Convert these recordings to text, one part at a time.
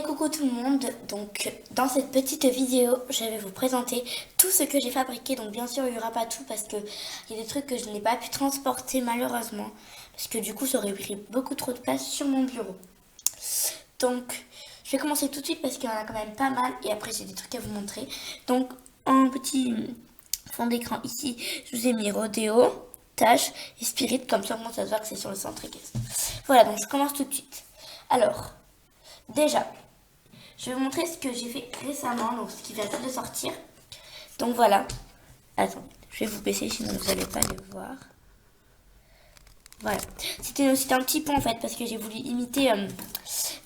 Coucou tout le monde, donc dans cette petite vidéo je vais vous présenter tout ce que j'ai fabriqué. Donc bien sûr il n'y aura pas tout parce que il y a des trucs que je n'ai pas pu transporter malheureusement, parce que du coup ça aurait pris beaucoup trop de place sur mon bureau. Donc je vais commencer tout de suite parce qu'il y en a quand même pas mal et après j'ai des trucs à vous montrer. Donc en petit fond d'écran ici je vous ai mis Rodeo, Tâche et Spirit, comme ça ça se voit que c'est sur le centre. Voilà, donc je commence tout de suite. Alors déjà, je vais vous montrer ce que j'ai fait récemment, donc ce qui vient de sortir. Donc voilà. Attends, je vais vous baisser sinon vous n'allez pas le voir. Voilà. C'était un petit pont en fait parce que j'ai voulu imiter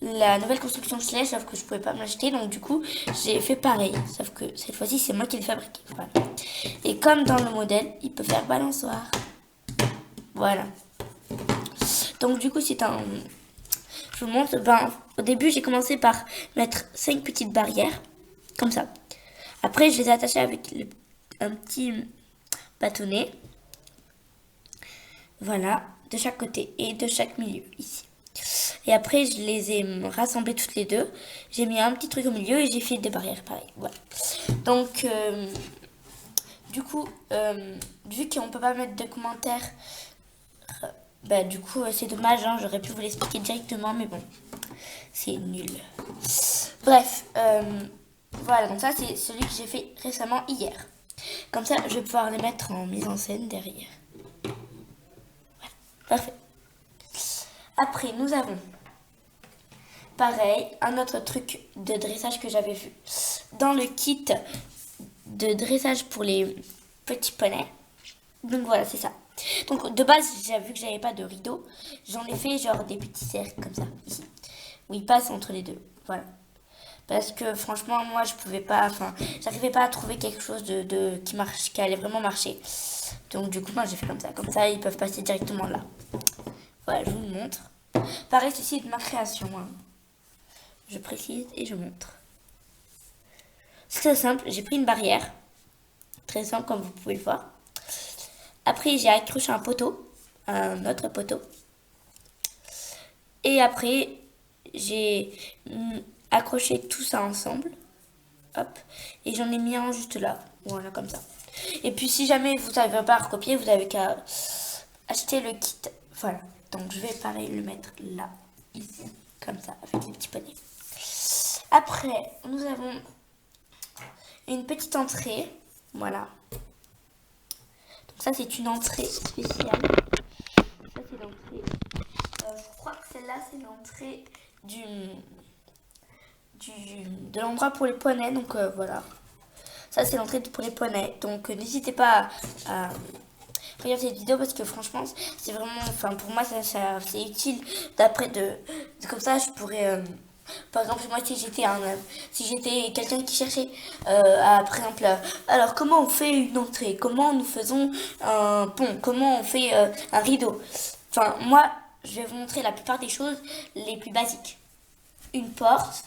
la nouvelle construction Schley, sauf que je pouvais pas m'acheter. Donc du coup, j'ai fait pareil. Sauf que cette fois-ci, c'est moi qui l'ai fabriqué. Voilà. Et comme dans le modèle, il peut faire balançoire. Voilà. Donc du coup, c'est un... Je vous montre, au début j'ai commencé par mettre 5 petites barrières, comme ça. Après je les ai attachées avec un petit bâtonnet, voilà, de chaque côté et de chaque milieu, ici. Et après je les ai rassemblées toutes les deux, j'ai mis un petit truc au milieu et j'ai fait des barrières pareil, voilà. Donc, du coup, vu qu'on peut pas mettre de commentaires, du coup c'est dommage, hein, j'aurais pu vous l'expliquer directement, mais bon. C'est nul. Bref, voilà, donc ça c'est celui que j'ai fait récemment hier. Comme ça, je vais pouvoir les mettre en mise en scène derrière. Voilà, parfait. Après, nous avons, pareil, un autre truc de dressage que j'avais vu dans le kit de dressage pour les petits poneys. Donc voilà, c'est ça. Donc de base, j'ai vu que j'avais pas de rideau. J'en ai fait genre des petits cercles comme ça, ici. Où ils passent entre les deux. Voilà. Parce que franchement, moi, je pouvais pas, j'arrivais pas à trouver quelque chose qui allait vraiment marcher. Donc du coup, moi, j'ai fait comme ça. Comme ça, ils peuvent passer directement là. Voilà, je vous le montre. Pareil, ceci est de ma création. Hein. Je précise et je montre. C'est très simple. J'ai pris une barrière. Très simple, comme vous pouvez le voir. Après, j'ai accroché un poteau. Un autre poteau. Et après, j'ai accroché tout ça ensemble. Hop. Et j'en ai mis un juste là. Voilà, comme ça. Et puis, si jamais vous n'avez pas à recopier, vous avez qu'à acheter le kit. Voilà. Donc, je vais pareil le mettre là. Ici. Comme ça, avec les petits poneys. Après, nous avons une petite entrée. Voilà. Donc, ça, c'est une entrée spéciale. Ça, c'est l'entrée. Je crois que celle-là, c'est l'entrée de l'endroit pour les poneys. Donc voilà. Ça, c'est l'entrée pour les poneys. Donc n'hésitez pas à regarder cette vidéo parce que franchement, c'est vraiment. Pour moi, c'est utile. Comme ça, je pourrais. Par exemple, moi, si j'étais quelqu'un qui cherchait, par exemple, alors comment on fait une entrée? Comment nous faisons un pont? Comment on fait un rideau? Moi, je vais vous montrer la plupart des choses les plus basiques. Une porte,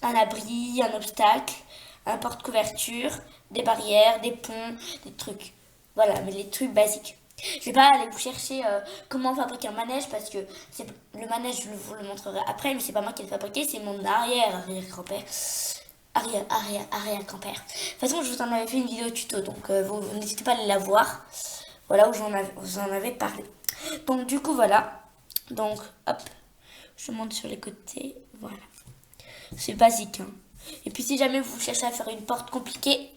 un abri, un obstacle, un porte-couverture, des barrières, des ponts, des trucs. Voilà, mais les trucs basiques. Je vais pas aller vous chercher comment fabriquer un manège parce que le manège, je vous le montrerai après, mais c'est pas moi qui l'ai fabriqué, c'est mon arrière-grand-père. Arrière-grand-père. De toute façon, je vous en avais fait une vidéo tuto, donc vous n'hésitez pas à aller la voir. Voilà où vous en avez parlé. Donc du coup, voilà. Donc, hop, je monte sur les côtés. Voilà. C'est basique. Hein. Et puis si jamais vous cherchez à faire une porte compliquée,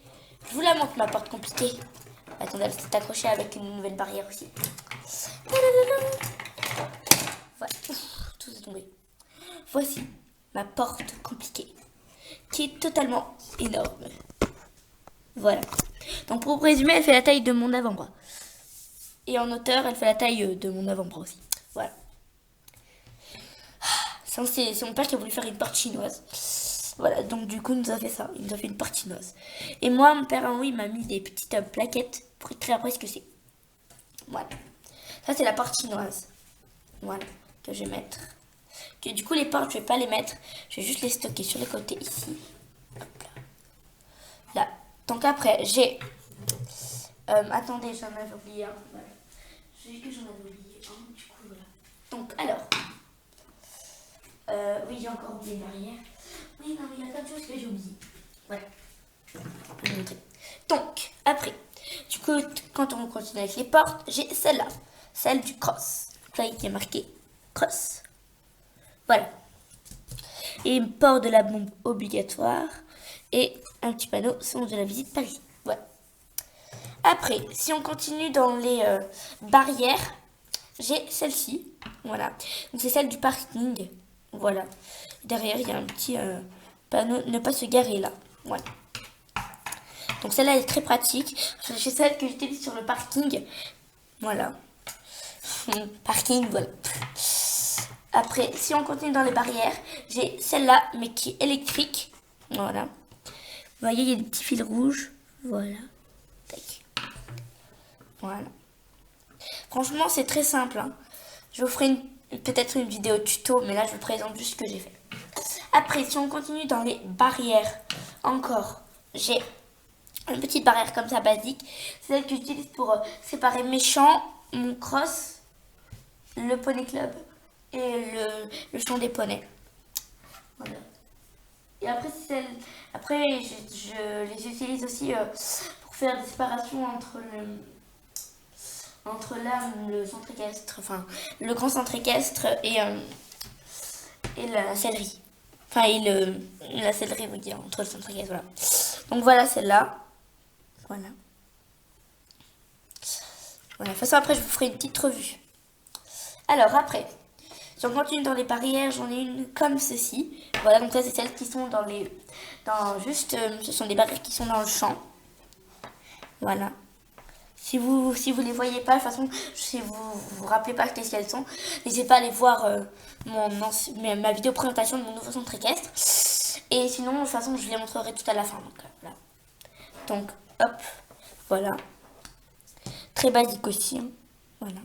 je vous la montre ma porte compliquée. Attendez, elle s'est accrochée avec une nouvelle barrière aussi. Voilà. Ouf, tout est tombé. Voici ma porte compliquée, qui est totalement énorme. Voilà. Donc pour résumer, elle fait la taille de mon avant-bras. Et en hauteur, elle fait la taille de mon avant-bras aussi. Voilà. C'est mon père qui a voulu faire une porte chinoise. Voilà, donc du coup, il nous a fait ça. Il nous a fait une porte chinoise. Et moi, mon père, il m'a mis des petites plaquettes pour écrire après ce que c'est. Voilà. Ça, c'est la porte chinoise. Voilà, que je vais mettre. Du coup, les portes, je vais pas les mettre. Je vais juste les stocker sur les côtés ici. Hop là. Là. Donc après, j'ai... attendez, j'en avais oublié un. Voilà. J'ai vu que j'en avais oublié un. Du coup, voilà. Donc, alors... oui, j'ai encore oublié derrière. Oui, non, mais il y a plein de choses que j'ai oubliées. Voilà. Donc, après, du coup, quand on continue avec les portes, j'ai celle-là. Celle du cross. Donc là, il y a marqué cross. Voilà. Et port de la bombe obligatoire. Et un petit panneau, son de la visite Paris. Voilà. Après, si on continue dans les barrières, j'ai celle-ci. Voilà. Donc c'est celle du parking. Voilà. Derrière, il y a un petit panneau ne pas se garer là. Voilà. Donc celle-là est très pratique. C'est celle que j'utilise sur le parking. Voilà. Parking, voilà. Après, si on continue dans les barrières, j'ai celle-là, mais qui est électrique. Voilà. Vous voyez, il y a des petits fils rouges. Voilà. Tac. Voilà. Franchement, c'est très simple. Hein. Je vous ferai peut-être une vidéo tuto, mais là, je vous présente juste ce que j'ai fait. Après, si on continue dans les barrières, encore, j'ai une petite barrière comme ça, basique. C'est celle que j'utilise pour séparer mes champs, mon cross, le poney club et le champ des poneys. Voilà. Et après, je les utilise aussi pour faire des séparations entre le centre équestre, enfin le grand centre équestre et la sellerie. Enfin, et la sellerie, vous dire, entre le centre équestre, voilà. Donc voilà celle-là. Voilà. Voilà. De toute façon, après, je vous ferai une petite revue. Alors, après, si on continue dans les barrières, j'en ai une comme ceci. Voilà, donc ça, c'est celles qui sont ce sont des barrières qui sont dans le champ. Voilà. Si vous les voyez pas, de toute façon, si vous vous rappelez pas qu'est-ce qu'elles sont, n'hésitez pas à aller voir ma vidéo présentation de mon nouveau centre équestre. Et sinon, de toute façon, je les montrerai tout à la fin. Donc, voilà. Donc, hop, voilà. Très basique aussi. Hein. Voilà.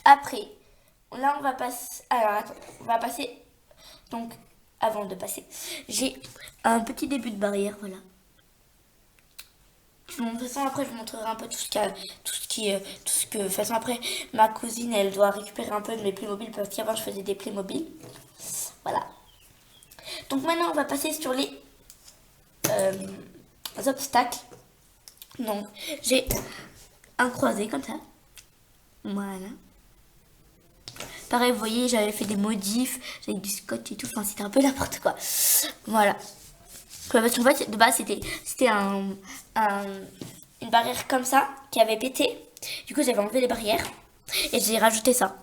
Après, là, on va passer... Alors, attends, on va passer... Donc, avant de passer, j'ai un petit début de barrière, voilà. De toute façon, après, je vous montrerai un peu tout ce que... De toute façon, après, ma cousine, elle doit récupérer un peu de mes Playmobil, parce qu'avant, je faisais des Playmobil. Voilà. Donc, maintenant, on va passer sur les obstacles. Donc, j'ai un croisé, comme ça. Voilà. Pareil, vous voyez, j'avais fait des modifs, j'avais du scotch et tout, enfin, c'était un peu n'importe quoi. Voilà. Parce qu'en fait, de base, c'était une barrière comme ça qui avait pété. Du coup, j'avais enlevé les barrières et j'ai rajouté ça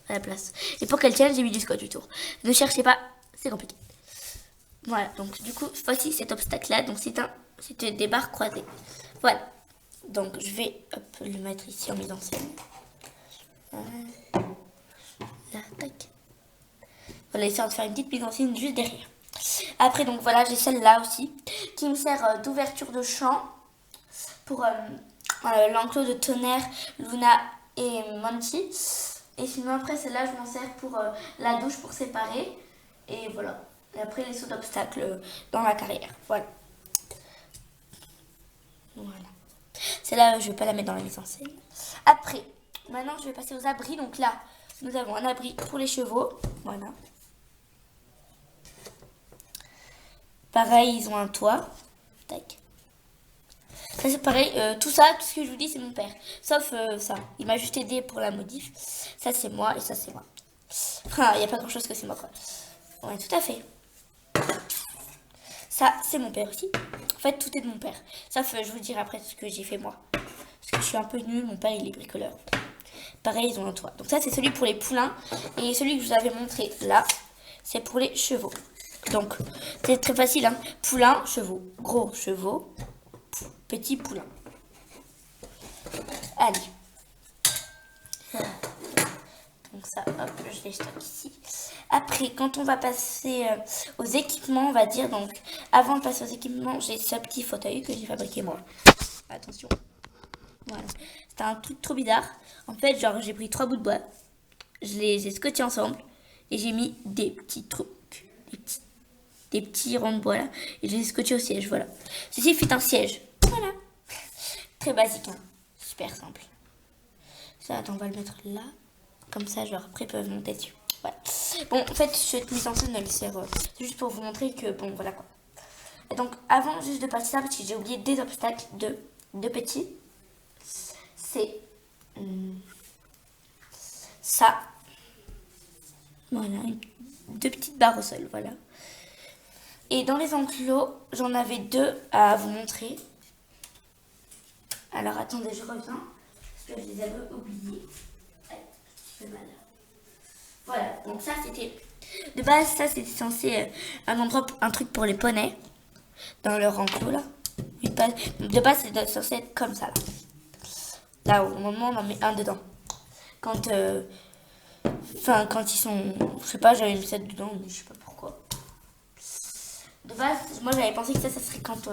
à la place. Et pour qu'elle tienne, j'ai mis du scotch autour. Ne cherchez pas, c'est compliqué. Voilà, donc du coup, voici cet obstacle-là. Donc, c'était des barres croisées. Voilà. Donc, je vais le mettre ici en mise en scène. Là, tac. Voilà, histoire de faire une petite mise en scène juste derrière. Après, donc voilà, j'ai celle-là aussi, qui me sert d'ouverture de champ pour l'enclos de Tonnerre, Luna et Monty. Et sinon, après, celle-là, je m'en sers pour la douche pour séparer. Et voilà. Et après, les sauts d'obstacles dans la carrière. Voilà. Voilà. Celle-là, je ne vais pas la mettre dans la mise en scène. Après, maintenant, je vais passer aux abris. Donc là, nous avons un abri pour les chevaux. Voilà. Pareil, ils ont un toit. Tac. Ça, c'est pareil. Tout ça, tout ce que je vous dis, c'est mon père. Sauf ça. Il m'a juste aidé pour la modif. Ça, c'est moi et ça, c'est moi. Enfin, il n'y a pas grand-chose que c'est moi, quoi. Ouais, tout à fait. Ça, c'est mon père aussi. En fait, tout est de mon père. Sauf, je vous dirai après ce que j'ai fait moi. Parce que je suis un peu nulle. Mon père, il est bricoleur. Pareil, ils ont un toit. Donc ça, c'est celui pour les poulains. Et celui que je vous avais montré là, c'est pour les chevaux. Donc, c'est très facile. Hein. Poulain, chevaux. Gros chevaux, petit poulain. Allez. Voilà. Donc ça, hop, je les stocke ici. Après, quand on va passer aux équipements, on va dire, donc, avant de passer aux équipements, j'ai ce petit fauteuil que j'ai fabriqué moi. Attention. Voilà. C'était un truc trop bizarre. En fait, genre, j'ai pris 3 bouts de bois, je les ai scotchés ensemble et j'ai mis des petits trucs, des petits ronds de bois là, et je les ai scotchés au siège, voilà. Ceci fut un siège. Voilà. Très basique, hein. Super simple. Ça, attends, on va le mettre là. Comme ça, genre, après, ils peuvent monter dessus. Voilà. Bon, en fait, cette mise en scène, elle sert c'est juste pour vous montrer que, bon, voilà quoi. Et donc, avant juste de passer ça, parce que j'ai oublié des obstacles de petits, c'est ça. Voilà, deux petites barres au sol, voilà. Et dans les enclos, j'en avais deux à vous montrer. Alors, attendez, je reviens, parce que je les avais oubliés. Ouais, ça fait mal. Voilà, donc ça, c'était... De base, ça, c'était censé un endroit, un truc pour les poneys, dans leur enclos, là. De base, c'est censé être comme ça, là. Là, au moment, on en met un dedans. Quand... Enfin, quand ils sont... Je sais pas, j'avais mis ça dedans, mais je sais pas pourquoi. De base, moi, j'avais pensé que ça serait quand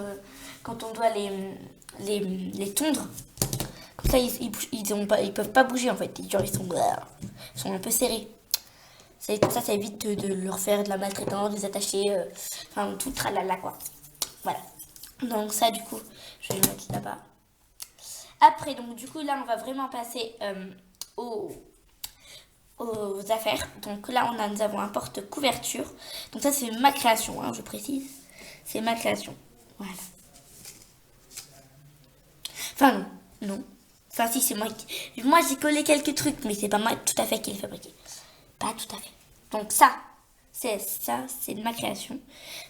on doit les tondre. Comme ça, ils peuvent pas bouger, en fait. Ils sont un peu serrés. Comme ça évite de leur faire de la maltraitance, de les attacher, enfin, tout tralala, quoi. Voilà. Donc ça, du coup, je vais le mettre là-bas. Après, donc, du coup, là, on va vraiment passer aux affaires. Donc là, nous avons un porte-couverture. Donc ça, c'est ma création, hein, je précise. C'est ma création. Voilà. Enfin, non. Non. Enfin, si, c'est moi qui... Moi, j'ai collé quelques trucs, mais c'est pas moi tout à fait qui l'ai fabriqué. Pas tout à fait. Donc ça, c'est de ma création.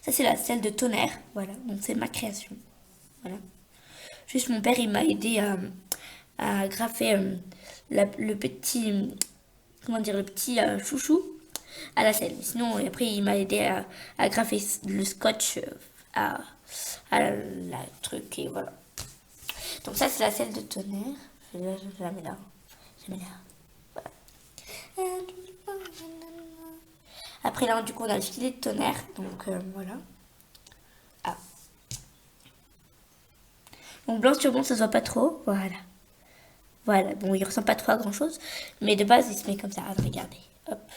Ça, c'est celle de tonnerre. Voilà, donc c'est ma création. Voilà. Juste mon père, il m'a aidé à graffer le petit... Comment dire, le petit chouchou à la selle. Sinon, après, il m'a aidé à graffer le scotch à la truc. Et voilà. Donc ça, c'est la selle de tonnerre. Je la mets là. Je la mets là. Voilà. Après là, du coup, on a le filet de tonnerre. Donc voilà. Ah. Donc blanc sur blanc, ça se voit pas trop. Voilà. Voilà. Bon, il ressemble pas trop à grand chose. Mais de base, il se met comme ça. Alors, regardez. Hop.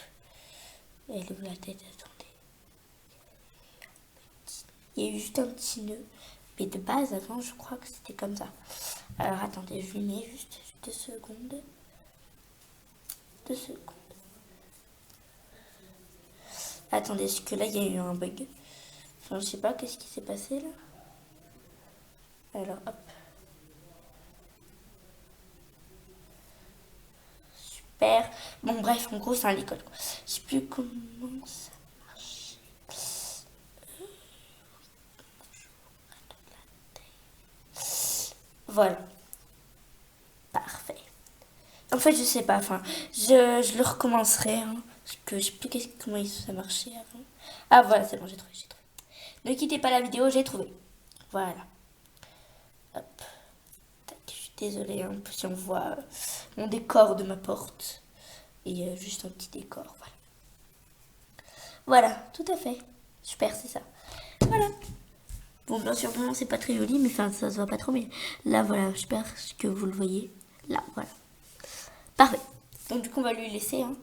Et il ouvre la tête. Attendez. Il y a eu juste un petit nœud. Mais de base, avant, je crois que c'était comme ça. Alors, attendez, je lui mets juste 2 secondes. 2 secondes. Attendez, est-ce que là, il y a eu un bug? Enfin, je sais pas, qu'est-ce qui s'est passé, là? Alors, hop. Super. Bon, bref, en gros, c'est un licol. Je sais plus comment ça marche. Voilà. Parfait. En fait, je sais pas. Enfin, je le recommencerai. Hein, parce que je sais plus comment ça marchait avant. Ah, voilà, c'est bon, j'ai trouvé. Ne quittez pas la vidéo, j'ai trouvé. Voilà. Hop. Tac, je suis désolée hein, si on voit mon décor de ma porte. Et juste un petit décor, voilà. Voilà, tout à fait. Super, c'est ça. Voilà. Bon, bien sûr, bon, c'est pas très joli, mais enfin, ça se voit pas trop. Mais là, voilà, j'espère que vous le voyez. Là, voilà. Parfait. Donc, du coup, on va lui laisser, hein,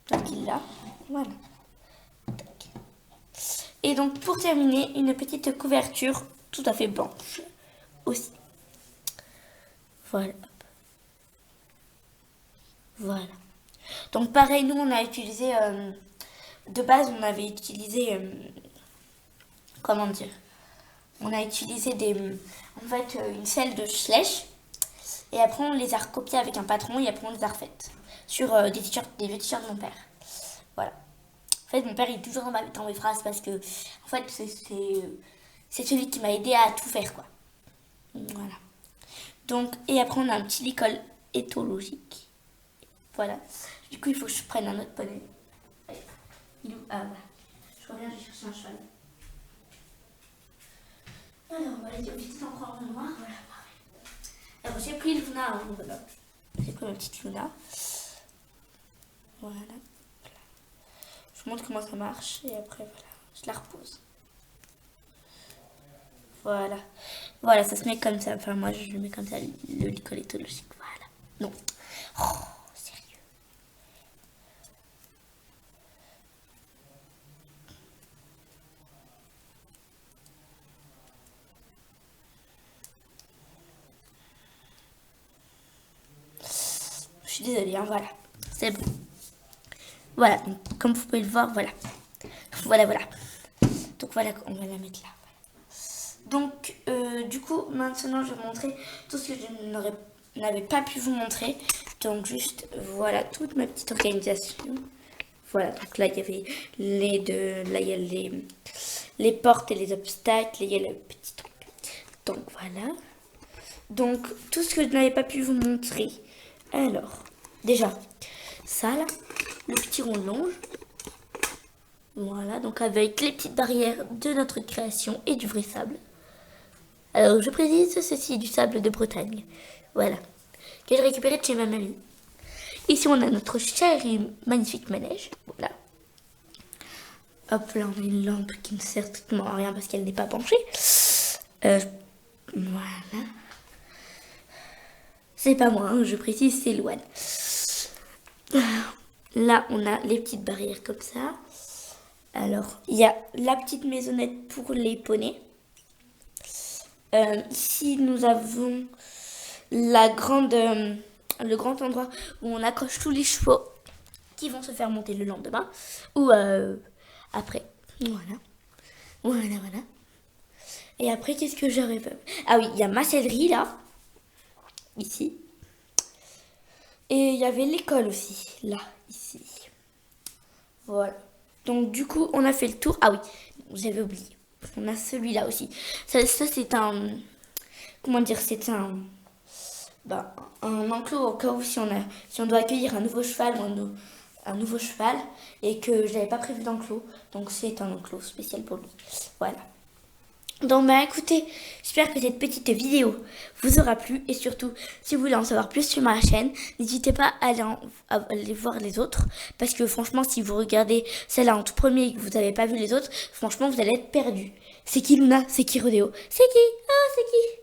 tant qu'il l'a. Voilà. Tac. Et donc, pour terminer, une petite couverture tout à fait blanche aussi. Voilà. Voilà. Donc, pareil, nous, on a utilisé... de base, on avait utilisé... comment dire? On a utilisé une selle de Schlech. Et après, on les a recopiés avec un patron et après, on les a refaites. Sur des vieux t-shirts de mon père. Voilà. En fait, mon père, il est toujours dans mes phrases parce que, en fait, c'est celui qui m'a aidé à tout faire, quoi. Voilà. Donc, et après, on a un petit licol éthologique. Voilà. Du coup, il faut que je prenne un autre poney. Ah, voilà. Je reviens, je vais chercher un cheval. Alors, on va aller vite en prendre un noir. Voilà, pareil. Alors, j'ai pris Luna. Hein, voilà. J'ai pris ma petite Luna. Voilà. Je vous montre comment ça marche. Et après, voilà. Je la repose. Voilà. Voilà, ça se met comme ça. Enfin, moi, je le mets comme ça, le licol éthologique. Voilà. Non. Oh, sérieux. Je suis désolée, hein, voilà. C'est bon. Voilà, donc, comme vous pouvez le voir, voilà. Voilà. Donc voilà, on va la mettre là. Donc, du coup, maintenant, je vais vous montrer tout ce que je n'avais pas pu vous montrer. Donc, juste, voilà, toute ma petite organisation. Voilà, donc là, il y avait là, il y a les portes et les obstacles, et il y a le petit truc. Donc, voilà. Donc, tout ce que je n'avais pas pu vous montrer. Alors, déjà, ça, là, le petit rond longe. Voilà, donc avec les petites barrières de notre création et du vrai sable. Alors, je précise, ceci est du sable de Bretagne. Voilà, que j'ai récupéré de chez ma mamie. Ici, on a notre cher et magnifique manège. Voilà. Hop, là, on a une lampe qui ne sert strictement à rien parce qu'elle n'est pas penchée. Voilà. C'est pas moi, hein, je précise, c'est Louane. Là, on a les petites barrières comme ça. Alors, il y a la petite maisonnette pour les poneys. Ici, nous avons le grand endroit où on accroche tous les chevaux qui vont se faire monter le lendemain ou après. Voilà. Et après, qu'est-ce que j'aurais fait? Ah oui, il y a ma sellerie là, ici. Et il y avait l'école aussi, là, ici. Voilà. Donc du coup, on a fait le tour. Ah oui, j'avais oublié. On a celui-là aussi. Ça c'est un... Comment dire? C'est un enclos au cas où si on doit accueillir un nouveau cheval ou un nouveau cheval et que je n'avais pas prévu d'enclos. Donc c'est un enclos spécial pour lui. Voilà. Donc écoutez, j'espère que cette petite vidéo vous aura plu et surtout, si vous voulez en savoir plus sur ma chaîne, n'hésitez pas à aller voir les autres parce que franchement, si vous regardez celle-là en tout premier et que vous n'avez pas vu les autres, franchement, vous allez être perdu. C'est qui Luna? C'est qui Rodéo? C'est qui? Ah, c'est qui?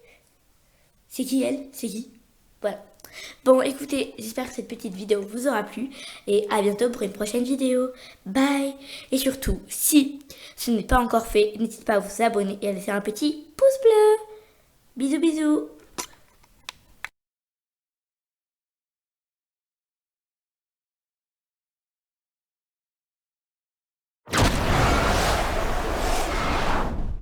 C'est qui elle? C'est qui? Voilà. Bon, écoutez, j'espère que cette petite vidéo vous aura plu et à bientôt pour une prochaine vidéo. Bye! Et surtout, si ce n'est pas encore fait, n'hésitez pas à vous abonner et à laisser un petit pouce bleu. Bisous, bisous!